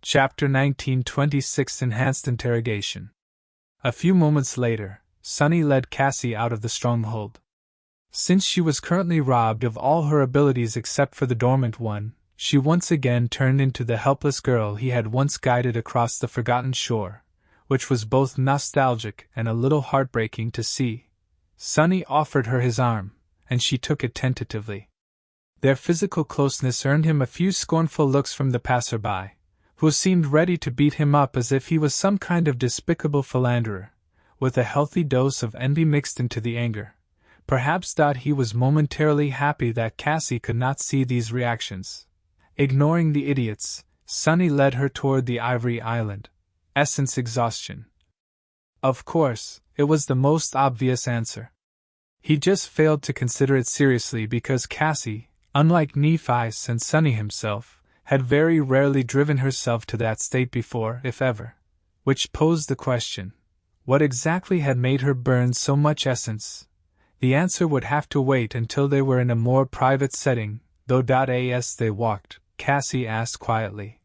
Chapter 1926 Enhanced Interrogation. A few moments later, Sunny led Cassie out of the stronghold. Since she was currently robbed of all her abilities except for the dormant one, she once again turned into the helpless girl he had once guided across the forgotten shore, which was both nostalgic and a little heartbreaking to see. Sunny offered her his arm, and she took it tentatively. Their physical closeness earned him a few scornful looks from the passerby, who seemed ready to beat him up as if he was some kind of despicable philanderer, with a healthy dose of envy mixed into the anger. Perhaps he was momentarily happy that Cassie could not see these reactions. Ignoring the idiots, Sunny led her toward the Ivory Island. Essence exhaustion. Of course, it was the most obvious answer. He just failed to consider it seriously because Cassie, unlike Nephi and Sunny himself, had very rarely driven herself to that state before, if ever. Which posed the question, what exactly had made her burn so much essence? The answer would have to wait until they were in a more private setting, though. As they walked, Cassie asked quietly,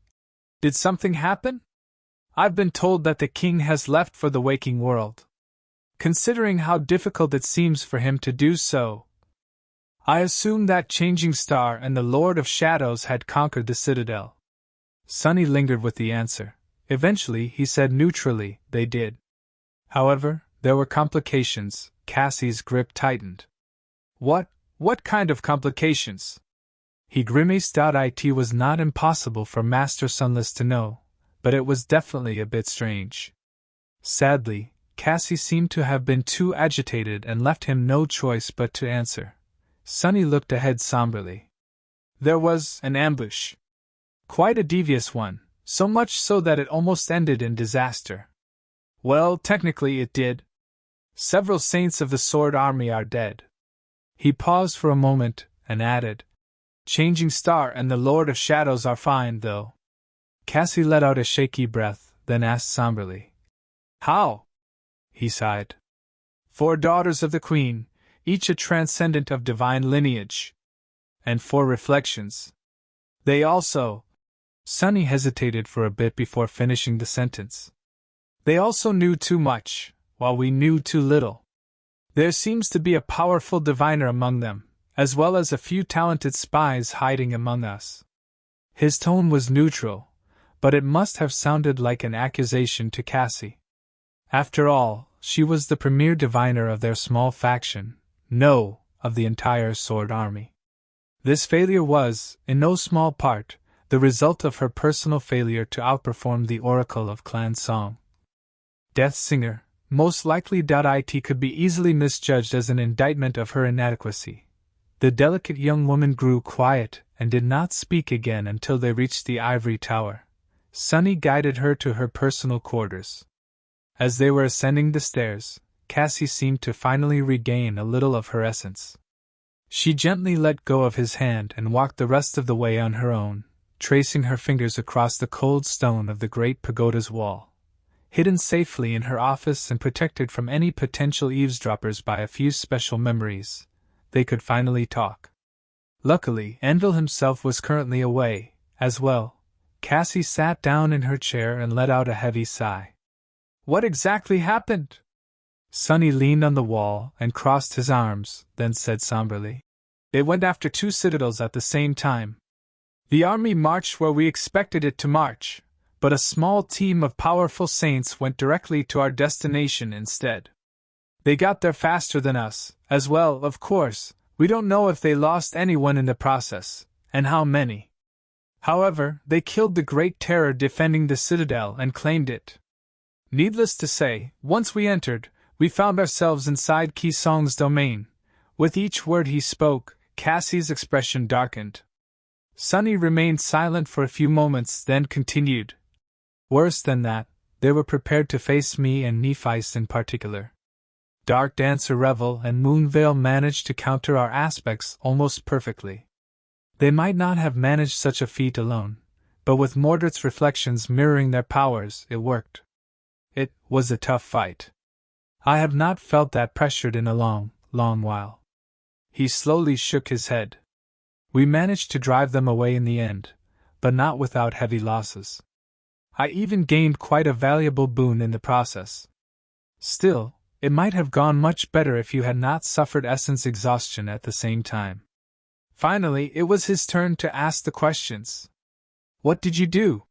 "Did something happen? I've been told that the king has left for the waking world. Considering how difficult it seems for him to do so, I assume that Changing Star and the Lord of Shadows had conquered the citadel." Sunny lingered with the answer. Eventually he said neutrally, "They did. However, there were complications." Cassie's grip tightened. What kind of complications?" He grimaced. It was not impossible for Master Sunless to know, but it was definitely a bit strange. Sadly, Cassie seemed to have been too agitated and left him no choice but to answer. Sunny looked ahead somberly. "There was an ambush. Quite a devious one, so much so that it almost ended in disaster. Well, technically it did. Several saints of the Sword Army are dead." He paused for a moment, and added, "Changing Star and the Lord of Shadows are fine, though." Cassie let out a shaky breath, then asked somberly, "How?" He sighed. "4 daughters of the Queen, each a transcendent of divine lineage. And 4 reflections. They also—" Sunny hesitated for a bit before finishing the sentence. "They also knew too much, while we knew too little. There seems to be a powerful diviner among them, as well as a few talented spies hiding among us." His tone was neutral, but it must have sounded like an accusation to Cassie. After all, she was the premier diviner of their small faction, no, of the entire Sword Army. This failure was, in no small part, the result of her personal failure to outperform the Oracle of Clan Song. Death Singer, most likely. It could be easily misjudged as an indictment of her inadequacy. The delicate young woman grew quiet and did not speak again until they reached the ivory tower. Sunny guided her to her personal quarters. As they were ascending the stairs, Cassie seemed to finally regain a little of her essence. She gently let go of his hand and walked the rest of the way on her own, tracing her fingers across the cold stone of the great pagoda's wall. Hidden safely in her office and protected from any potential eavesdroppers by a few special memories, they could finally talk. Luckily, Envil himself was currently away, as well. Cassie sat down in her chair and let out a heavy sigh. "What exactly happened?" Sunny leaned on the wall and crossed his arms, then said somberly, "It went after 2 citadels at the same time. The army marched where we expected it to march, but a small team of powerful saints went directly to our destination instead. They got there faster than us, as well. Of course, we don't know if they lost anyone in the process, and how many. However, they killed the Great Terror defending the citadel and claimed it. Needless to say, once we entered, we found ourselves inside Ki Song's domain." With each word he spoke, Cassie's expression darkened. Sunny remained silent for a few moments, then continued. "Worse than that, they were prepared to face me and Nephi in particular. Dark Dancer Revel and Moonveil managed to counter our aspects almost perfectly. They might not have managed such a feat alone, but with Mordred's reflections mirroring their powers, it worked. It was a tough fight. I have not felt that pressured in a long while." He slowly shook his head. "We managed to drive them away in the end, but not without heavy losses. I even gained quite a valuable boon in the process. Still, it might have gone much better if you had not suffered essence exhaustion at the same time. Finally, it was his turn to ask the questions. What did you do?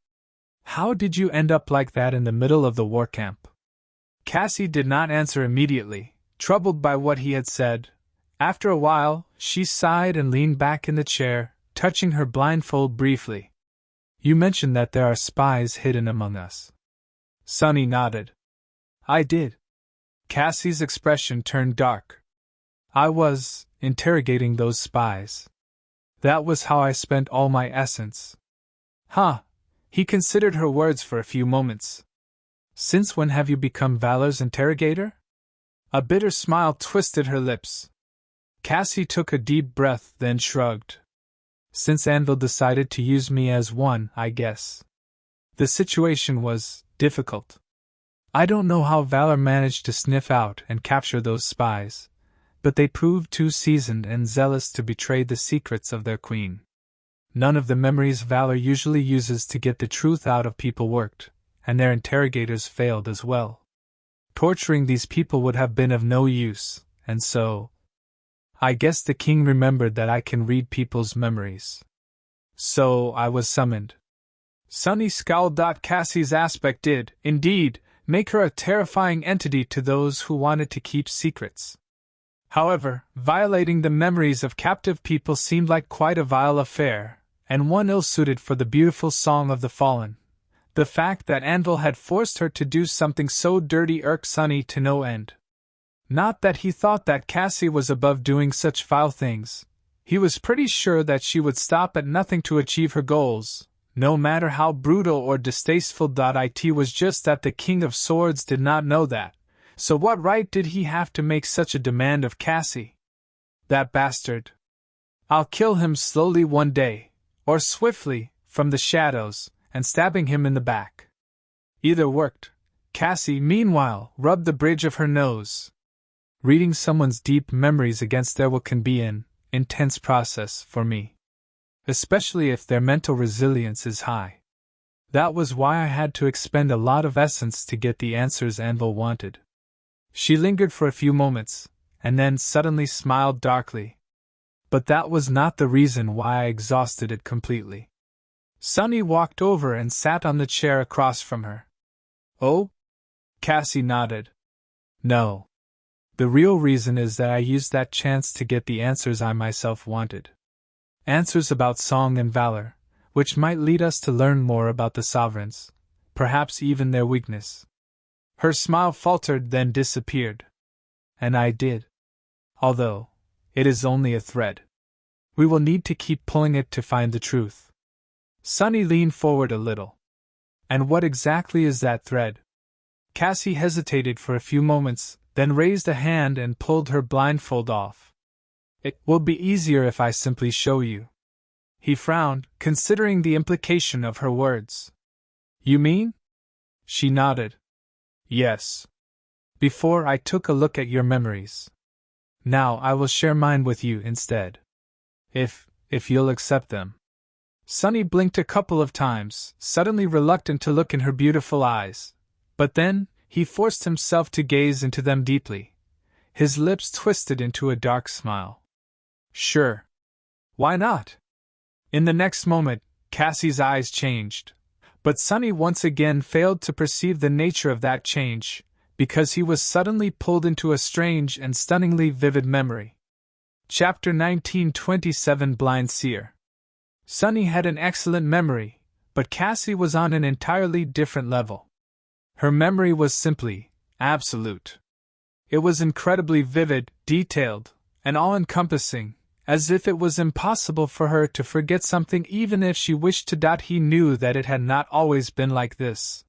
How did you end up like that in the middle of the war camp? Cassie did not answer immediately, troubled by what he had said. After a while, she sighed and leaned back in the chair, touching her blindfold briefly. You mentioned that there are spies hidden among us. Sunny nodded. I did. Cassie's expression turned dark. I was interrogating those spies. That was how I spent all my essence. Huh. He considered her words for a few moments. Since when have you become Valor's interrogator? A bitter smile twisted her lips. Cassie took a deep breath, then shrugged. Since Anvil decided to use me as one, I guess. The situation was difficult. I don't know how Valor managed to sniff out and capture those spies, but they proved too seasoned and zealous to betray the secrets of their queen. None of the memories Valor usually uses to get the truth out of people worked, and their interrogators failed as well. Torturing these people would have been of no use, and so, I guess the king remembered that I can read people's memories. So I was summoned. Sunny scowled. Cassie's aspect did, indeed, make her a terrifying entity to those who wanted to keep secrets. However, violating the memories of captive people seemed like quite a vile affair, and one ill-suited for the beautiful song of the fallen. The fact that Anvil had forced her to do something so dirty irked Sunny to no end. Not that he thought that Cassie was above doing such vile things. He was pretty sure that she would stop at nothing to achieve her goals, no matter how brutal or distasteful. It was just that the King of Swords did not know that, so what right did he have to make such a demand of Cassie? That bastard. I'll kill him slowly one day, or swiftly, from the shadows, and stabbing him in the back. Either worked. Cassie, meanwhile, rubbed the bridge of her nose. Reading someone's deep memories against their will can be an intense process for me, especially if their mental resilience is high. That was why I had to expend a lot of essence to get the answers Anvil wanted. She lingered for a few moments, and then suddenly smiled darkly. But that was not the reason why I exhausted it completely. Sunny walked over and sat on the chair across from her. Oh? Cassie nodded. No. The real reason is that I used that chance to get the answers I myself wanted. Answers about song and valor, which might lead us to learn more about the sovereigns, perhaps even their weakness. Her smile faltered, then disappeared. And I did. Although, it is only a thread. We will need to keep pulling it to find the truth. Sunny leaned forward a little. And what exactly is that thread? Cassie hesitated for a few moments, then raised a hand and pulled her blindfold off. It will be easier if I simply show you. He frowned, considering the implication of her words. You mean? She nodded. Yes. Before I took a look at your memories. Now I will share mine with you instead. If you'll accept them. Sunny blinked a couple of times, suddenly reluctant to look in her beautiful eyes. But then, he forced himself to gaze into them deeply. His lips twisted into a dark smile. Sure. Why not? In the next moment, Cassie's eyes changed. But Sunny once again failed to perceive the nature of that change, because he was suddenly pulled into a strange and stunningly vivid memory. Chapter 1927 Blind Seer. Sunny had an excellent memory, but Cassie was on an entirely different level. Her memory was simply absolute. It was incredibly vivid, detailed, and all-encompassing, as if it was impossible for her to forget something even if she wished to. He knew that it had not always been like this.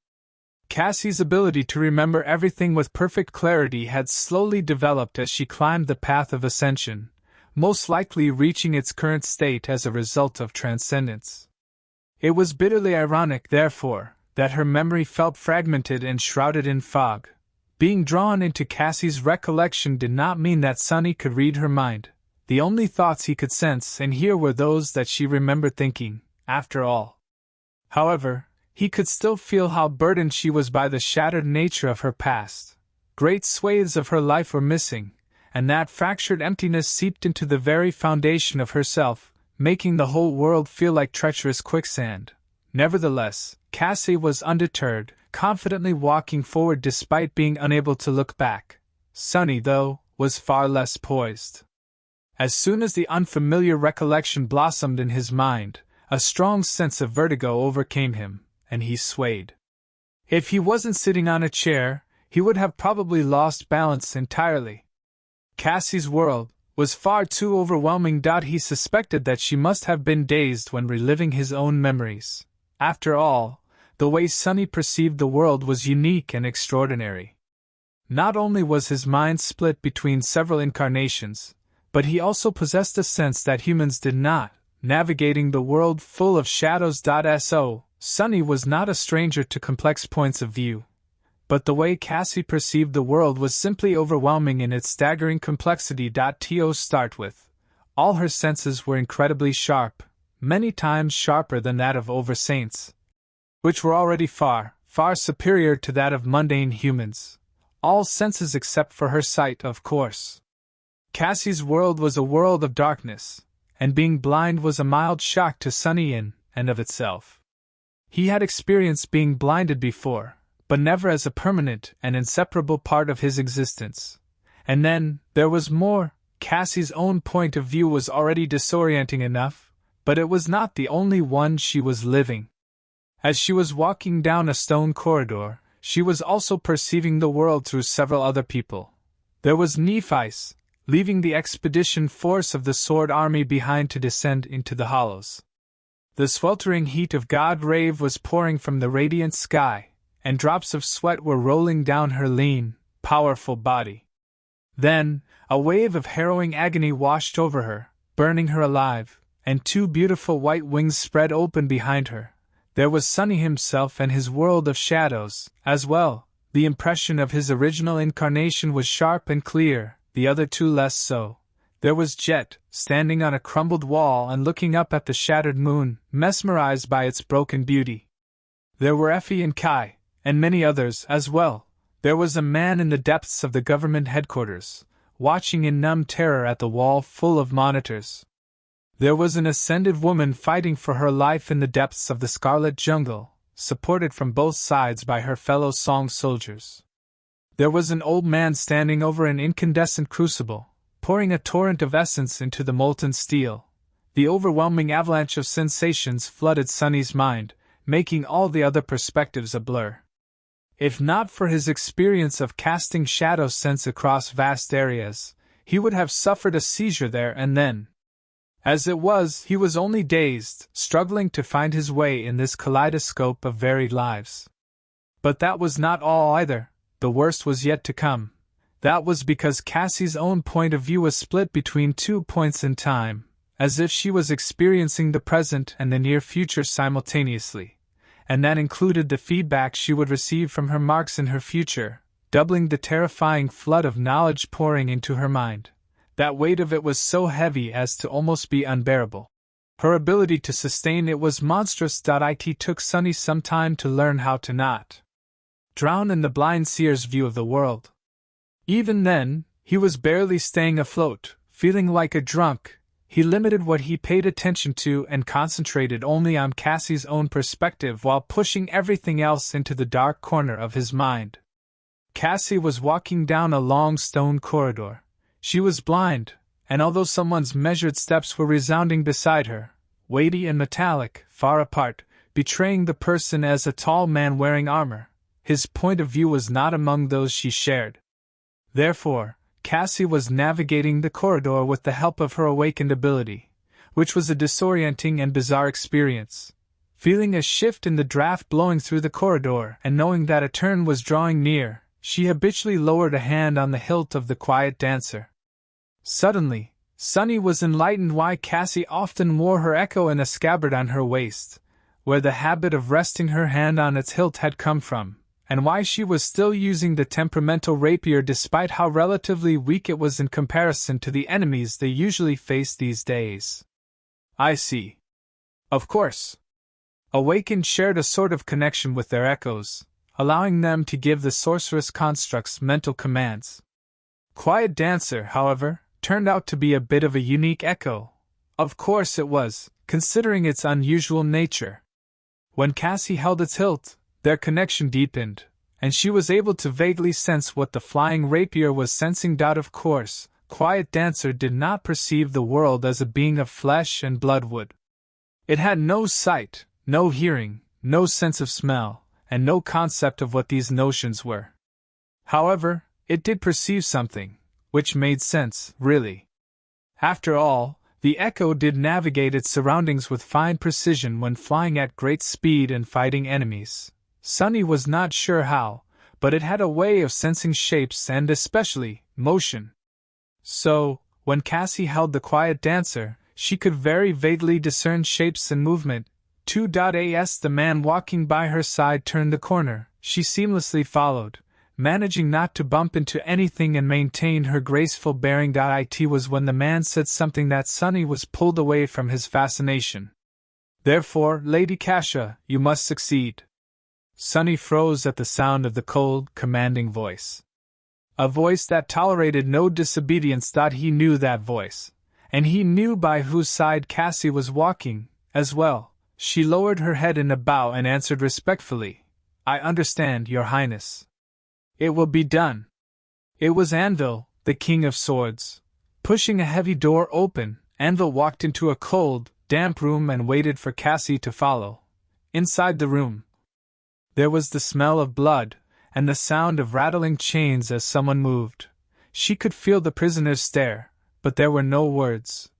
Cassie's ability to remember everything with perfect clarity had slowly developed as she climbed the path of ascension, most likely reaching its current state as a result of transcendence. It was bitterly ironic, therefore, that her memory felt fragmented and shrouded in fog. Being drawn into Cassie's recollection did not mean that Sunny could read her mind. The only thoughts he could sense and hear were those that she remembered thinking, after all. However, he could still feel how burdened she was by the shattered nature of her past. Great swathes of her life were missing, and that fractured emptiness seeped into the very foundation of herself, making the whole world feel like treacherous quicksand. Nevertheless, Cassie was undeterred, confidently walking forward despite being unable to look back. Sunny, though, was far less poised. As soon as the unfamiliar recollection blossomed in his mind, a strong sense of vertigo overcame him, and he swayed. If he wasn't sitting on a chair, he would have probably lost balance entirely. Cassie's world was far too overwhelming. He suspected that she must have been dazed when reliving his own memories. After all, the way Sunny perceived the world was unique and extraordinary. Not only was his mind split between several incarnations, but he also possessed a sense that humans did not, navigating the world full of shadows. Sunny was not a stranger to complex points of view. But the way Cassie perceived the world was simply overwhelming in its staggering complexity. To start with, all her senses were incredibly sharp, many times sharper than that of over-saints, which were already far, far superior to that of mundane humans. All senses except for her sight, of course. Cassie's world was a world of darkness, and being blind was a mild shock to Sunny in and of itself. He had experienced being blinded before, but never as a permanent and inseparable part of his existence. And then, there was more. Cassie's own point of view was already disorienting enough, but it was not the only one she was living. As she was walking down a stone corridor, she was also perceiving the world through several other people. There was Nephi's, leaving the expedition force of the Sword Army behind to descend into the hollows. The sweltering heat of God Rave was pouring from the radiant sky, and drops of sweat were rolling down her lean, powerful body. Then, a wave of harrowing agony washed over her, burning her alive, and two beautiful white wings spread open behind her. There was Sunny himself and his world of shadows, as well. The impression of his original incarnation was sharp and clear, the other two less so. There was Jet, standing on a crumbled wall and looking up at the shattered moon, mesmerized by its broken beauty. There were Effie and Kai, and many others as well. There was a man in the depths of the government headquarters, watching in numb terror at the wall full of monitors. There was an ascended woman fighting for her life in the depths of the Scarlet Jungle, supported from both sides by her fellow Song soldiers. There was an old man standing over an incandescent crucible, pouring a torrent of essence into the molten steel. The overwhelming avalanche of sensations flooded Sunny's mind, making all the other perspectives a blur. If not for his experience of casting shadow sense across vast areas, he would have suffered a seizure there and then. As it was, he was only dazed, struggling to find his way in this kaleidoscope of varied lives. But that was not all either. The worst was yet to come. That was because Cassie's own point of view was split between 2 points in time, as if she was experiencing the present and the near future simultaneously. And that included the feedback she would receive from her marks in her future, doubling the terrifying flood of knowledge pouring into her mind. That weight of it was so heavy as to almost be unbearable. Her ability to sustain it was monstrous. It took Sunny some time to learn how to not drown in the blind seer's view of the world. Even then, he was barely staying afloat, feeling like a drunk. He limited what he paid attention to and concentrated only on Cassie's own perspective while pushing everything else into the dark corner of his mind. Cassie was walking down a long stone corridor. She was blind, and although someone's measured steps were resounding beside her, weighty and metallic, far apart, betraying the person as a tall man wearing armor, his point of view was not among those she shared. Therefore, Cassie was navigating the corridor with the help of her awakened ability, which was a disorienting and bizarre experience. Feeling a shift in the draft blowing through the corridor and knowing that a turn was drawing near, she habitually lowered a hand on the hilt of the quiet dancer. Suddenly, Sunny was enlightened why Cassie often wore her echo in a scabbard on her waist, where the habit of resting her hand on its hilt had come from, and why she was still using the temperamental rapier despite how relatively weak it was in comparison to the enemies they usually face these days. I see. Of course. Awakened shared a sort of connection with their echoes, allowing them to give the sorceress constructs mental commands. Quiet Dancer, however, turned out to be a bit of a unique echo. Of course it was, considering its unusual nature. When Cassie held its hilt, their connection deepened, and she was able to vaguely sense what the flying rapier was sensing. Of course, Quiet Dancer did not perceive the world as a being of flesh and blood would. It had no sight, no hearing, no sense of smell, and no concept of what these notions were. However, it did perceive something, which made sense, really. After all, the Echo did navigate its surroundings with fine precision when flying at great speed and fighting enemies. Sunny was not sure how, but it had a way of sensing shapes and especially motion. So, when Cassie held the Quiet Dancer, she could very vaguely discern shapes and movement. As the man walking by her side turned the corner, she seamlessly followed, managing not to bump into anything and maintained her graceful bearing. It was when the man said something that Sunny was pulled away from his fascination. Therefore, Lady Kasia, you must succeed. Sunny froze at the sound of the cold, commanding voice. A voice that tolerated no disobedience. He knew that voice, and he knew by whose side Cassie was walking, as well. She lowered her head in a bow and answered respectfully, I understand, Your Highness. It will be done. It was Anvil, the King of Swords. Pushing a heavy door open, Anvil walked into a cold, damp room and waited for Cassie to follow. Inside the room, there was the smell of blood, and the sound of rattling chains as someone moved. She could feel the prisoner's stare, but there were no words.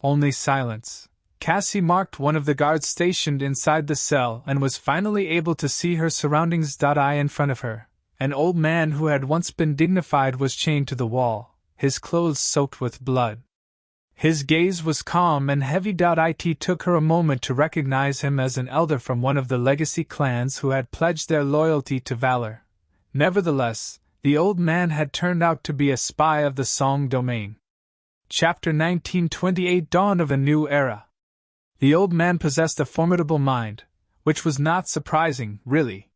Only silence. Cassie marked one of the guards stationed inside the cell and was finally able to see her surroundings. In front of her, an old man who had once been dignified was chained to the wall, his clothes soaked with blood. His gaze was calm and heavy. It took her a moment to recognize him as an elder from one of the legacy clans who had pledged their loyalty to valor. Nevertheless, the old man had turned out to be a spy of the Song domain. Chapter 1928 Dawn of a New Era. The old man possessed a formidable mind, which was not surprising, really.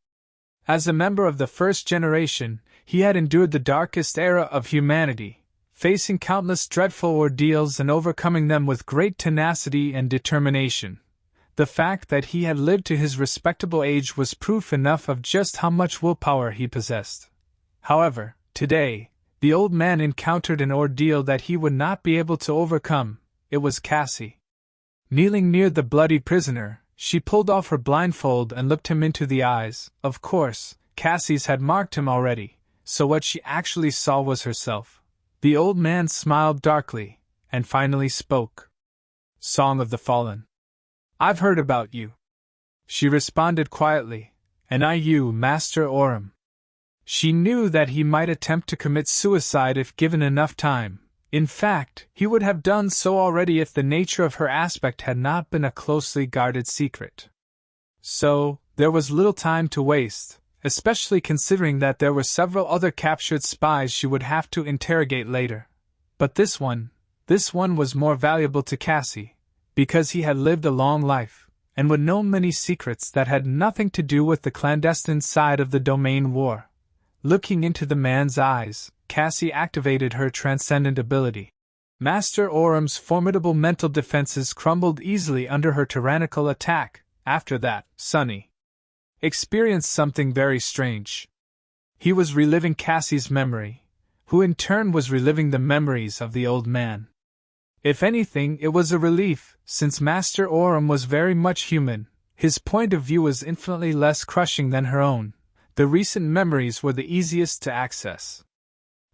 As a member of the first generation, he had endured the darkest era of humanity, facing countless dreadful ordeals and overcoming them with great tenacity and determination. The fact that he had lived to his respectable age was proof enough of just how much willpower he possessed. However, today, the old man encountered an ordeal that he would not be able to overcome. It was Cassie. Kneeling near the bloody prisoner, she pulled off her blindfold and looked him into the eyes. Of course, Cassie's had marked him already, so what she actually saw was herself. The old man smiled darkly, and finally spoke. Song of the Fallen. I've heard about you. She responded quietly, and you, Master Orim. She knew that he might attempt to commit suicide if given enough time. In fact, he would have done so already if the nature of her aspect had not been a closely guarded secret. So, there was little time to waste, especially considering that there were several other captured spies she would have to interrogate later. But this one was more valuable to Cassie, because he had lived a long life, and would know many secrets that had nothing to do with the clandestine side of the domain war. Looking into the man's eyes, Cassie activated her transcendent ability. Master Orim's formidable mental defenses crumbled easily under her tyrannical attack. After that, Sunny experienced something very strange. He was reliving Cassie's memory, who in turn was reliving the memories of the old man. If anything, it was a relief, since Master Orim was very much human. His point of view was infinitely less crushing than her own. The recent memories were the easiest to access.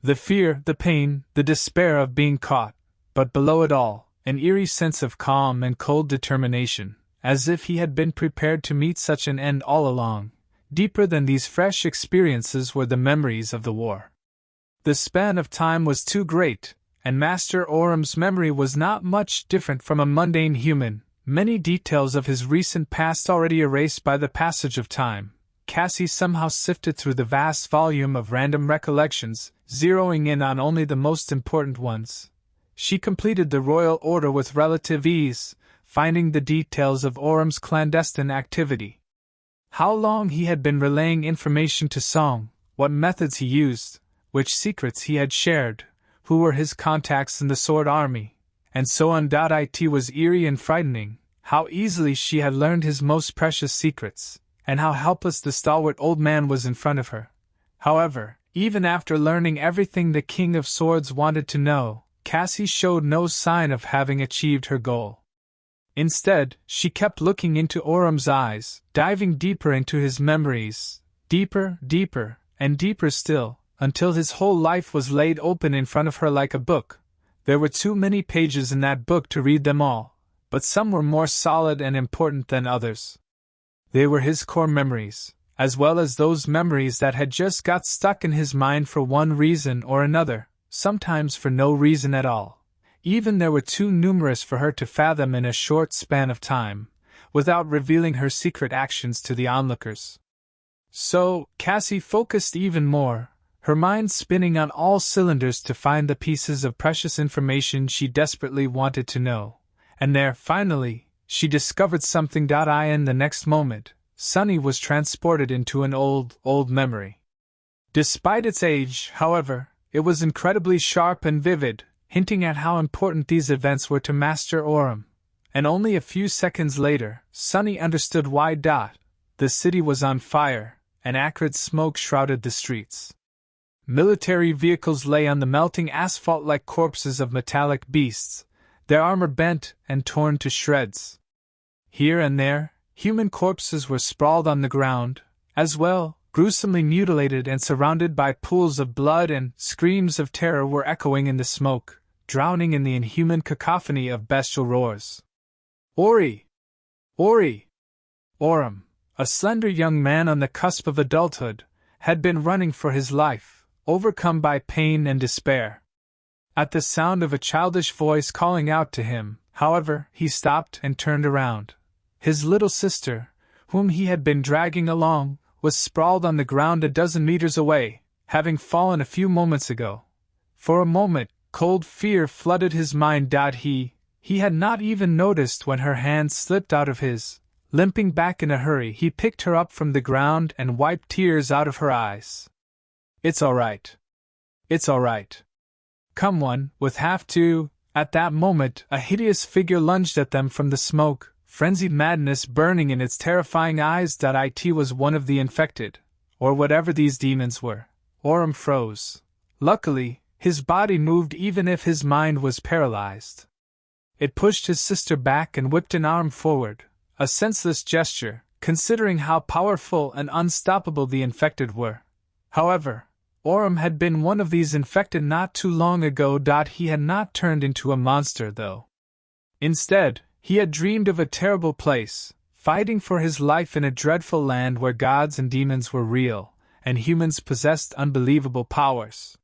The fear, the pain, the despair of being caught, but below it all, an eerie sense of calm and cold determination, as if he had been prepared to meet such an end all along. Deeper than these fresh experiences were the memories of the war. The span of time was too great, and Master Orim's memory was not much different from a mundane human, many details of his recent past already erased by the passage of time. Cassie somehow sifted through the vast volume of random recollections, zeroing in on only the most important ones. She completed the royal order with relative ease, finding the details of Orum's clandestine activity. How long he had been relaying information to Song, what methods he used, which secrets he had shared, who were his contacts in the Sword Army, and so on. It was eerie and frightening, how easily she had learned his most precious secrets, and how helpless the stalwart old man was in front of her. However, even after learning everything the King of Swords wanted to know, Cassie showed no sign of having achieved her goal. Instead, she kept looking into Orum's eyes, diving deeper into his memories, deeper, and deeper still, until his whole life was laid open in front of her like a book. There were too many pages in that book to read them all, but some were more solid and important than others. They were his core memories, as well as those memories that had just got stuck in his mind for one reason or another, sometimes for no reason at all. Even there were too numerous for her to fathom in a short span of time, without revealing her secret actions to the onlookers. So, Cassie focused even more, her mind spinning on all cylinders to find the pieces of precious information she desperately wanted to know. And there, finally, she discovered something. In the next moment, Sunny was transported into an old memory. Despite its age, however, it was incredibly sharp and vivid, hinting at how important these events were to Master Orum. And only a few seconds later, Sunny understood why. The city was on fire, and acrid smoke shrouded the streets. Military vehicles lay on the melting asphalt like corpses of metallic beasts, their armor bent and torn to shreds. Here and there, human corpses were sprawled on the ground, as well, gruesomely mutilated and surrounded by pools of blood, and screams of terror were echoing in the smoke, drowning in the inhuman cacophony of bestial roars. Ori! Ori! Orum, a slender young man on the cusp of adulthood, had been running for his life, overcome by pain and despair. At the sound of a childish voice calling out to him, however, he stopped and turned around. His little sister, whom he had been dragging along, was sprawled on the ground a dozen meters away, having fallen a few moments ago. For a moment, cold fear flooded his mind. He had not even noticed when her hand slipped out of his. Limping back in a hurry, he picked her up from the ground and wiped tears out of her eyes. "It's all right. It's all right. Come one, with have to." At that moment, a hideous figure lunged at them from the smoke, frenzied madness burning in its terrifying eyes. It was one of the infected, or whatever these demons were. Orum froze. Luckily, his body moved even if his mind was paralyzed. It pushed his sister back and whipped an arm forward, a senseless gesture, considering how powerful and unstoppable the infected were. However, Orum had been one of these infected not too long ago. He had not turned into a monster, though. Instead, he had dreamed of a terrible place, fighting for his life in a dreadful land where gods and demons were real, and humans possessed unbelievable powers.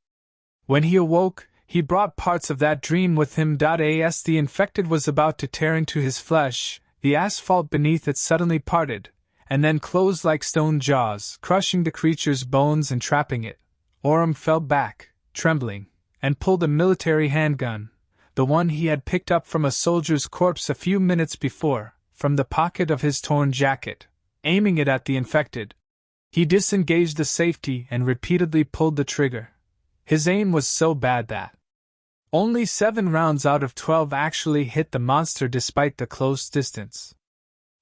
When he awoke, he brought parts of that dream with him. As the infected was about to tear into his flesh, the asphalt beneath it suddenly parted, and then closed like stone jaws, crushing the creature's bones and trapping it. Orum fell back, trembling, and pulled a military handgun, the one he had picked up from a soldier's corpse a few minutes before, from the pocket of his torn jacket, aiming it at the infected. He disengaged the safety and repeatedly pulled the trigger. His aim was so bad that only 7 rounds out of 12 actually hit the monster despite the close distance.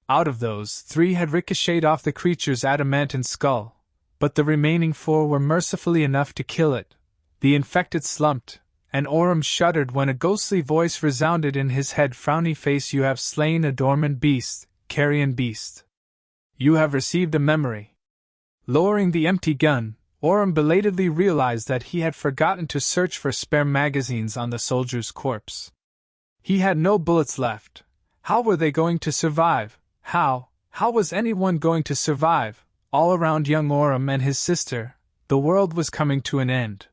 Out of those, 3 had ricocheted off the creature's adamantine skull, but the remaining 4 were mercifully enough to kill it. The infected slumped, and Orum shuddered when a ghostly voice resounded in his head. "Frowny face, you have slain a dormant beast, carrion beast. You have received a memory." Lowering the empty gun, Orum belatedly realized that he had forgotten to search for spare magazines on the soldier's corpse. He had no bullets left. How were they going to survive? How was anyone going to survive? All around young Orum and his sister, the world was coming to an end.